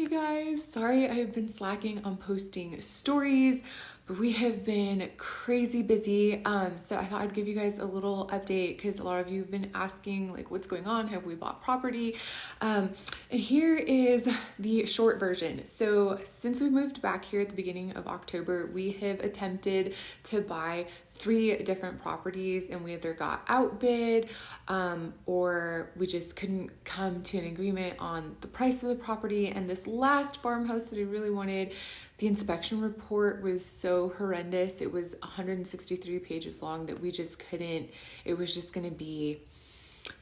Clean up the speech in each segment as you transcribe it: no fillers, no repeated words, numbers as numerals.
you guys. Sorry I have been slacking on posting stories, but we have been crazy busy. So I thought I'd give you guys a little update because a lot of you have been asking like what's going on, have we bought property? And here is the short version. So since we moved back here at the beginning of October, we have attempted to buy 3 different properties, and we either got outbid or we just couldn't come to an agreement on the price of the property. And this last farmhouse that I really wanted, the inspection report was so horrendous. It was 163 pages long that we just couldn't, it was just going to be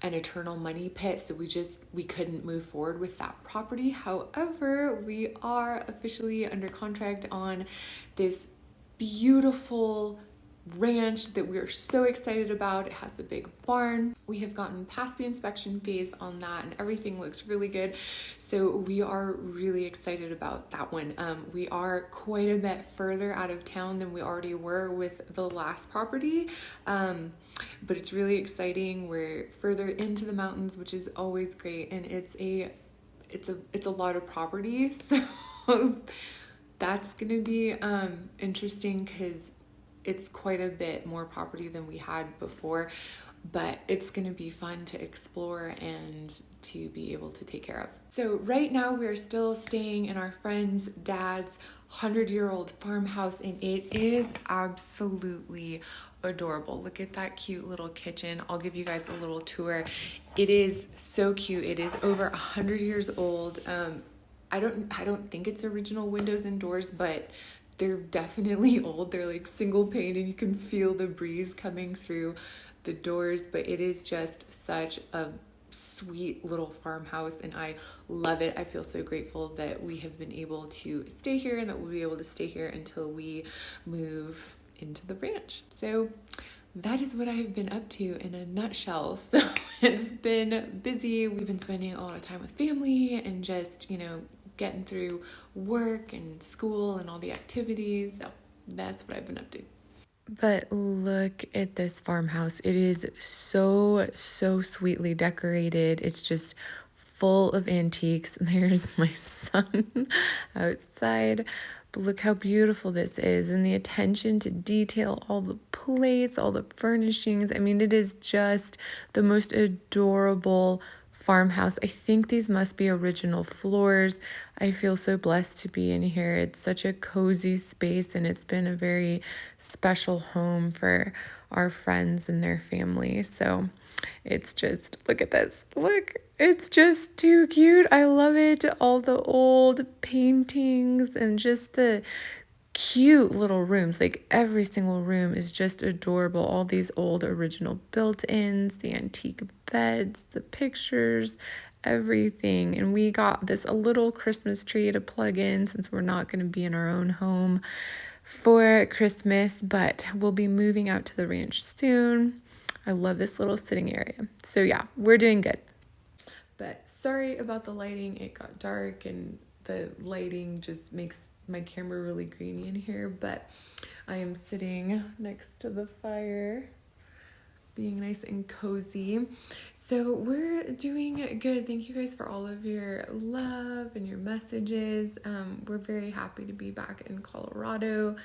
an eternal money pit. So we couldn't move forward with that property. However, we are officially under contract on this beautiful ranch that we are so excited about. It has a big barn. We have gotten past the inspection phase on that and everything looks really good. So we are really excited about that one. We are quite a bit further out of town than we already were with the last property. But it's really exciting. We're further into the mountains, which is always great. And it's a lot of property. So that's gonna be interesting because it's quite a bit more property than we had before, but it's gonna be fun to explore and to be able to take care of. So right now we're still staying in our friend's dad's 100-year-old farmhouse, and it is absolutely adorable. Look at that cute little kitchen. I'll give you guys a little tour. It is so cute. It is over 100 years old. I don't think it's original windows and doors, but they're definitely old. They're like single pane and you can feel the breeze coming through the doors, but it is just such a sweet little farmhouse and I love it. I feel so grateful that we have been able to stay here and that we'll be able to stay here until we move into the ranch. So that is what I have been up to in a nutshell. So it's been busy. We've been spending a lot of time with family and just, getting through work and school and all the activities. So that's what I've been up to. But look at this farmhouse. It is so sweetly decorated. It's just full of antiques. There's my son outside. But look how beautiful this is, and the attention to detail, all the plates, all the furnishings. I mean, it is just the most adorable farmhouse. I think these must be original floors. I feel so blessed to be in here. It's such a cozy space and it's been a very special home for our friends and their family. So it's just, look at this. Look, it's just too cute. I love it. All the old paintings and just the cute little rooms. Like every single room is just adorable. All these old original built-ins, the antique beds, the pictures, everything. And we got a little Christmas tree to plug in since we're not going to be in our own home for Christmas, but we'll be moving out to the ranch soon. I love this little sitting area. So yeah, we're doing good. But sorry about the lighting. It got dark and the lighting just makes my camera really grainy in here, but I am sitting next to the fire being nice and cozy. So we're doing good. Thank you guys for all of your love and your messages. We're very happy to be back in Colorado,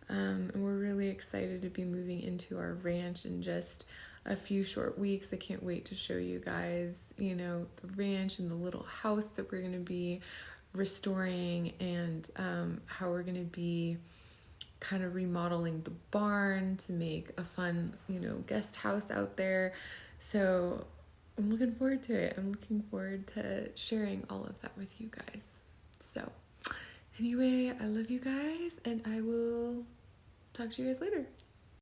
and we're really excited to be moving into our ranch in just a few short weeks. I can't wait to show you guys, the ranch and the little house that we're going to be restoring, and how we're going to be kind of remodeling the barn to make a fun, guest house out there. So I'm looking forward to it. I'm looking forward to sharing all of that with you guys. So anyway, I love you guys and I will talk to you guys later.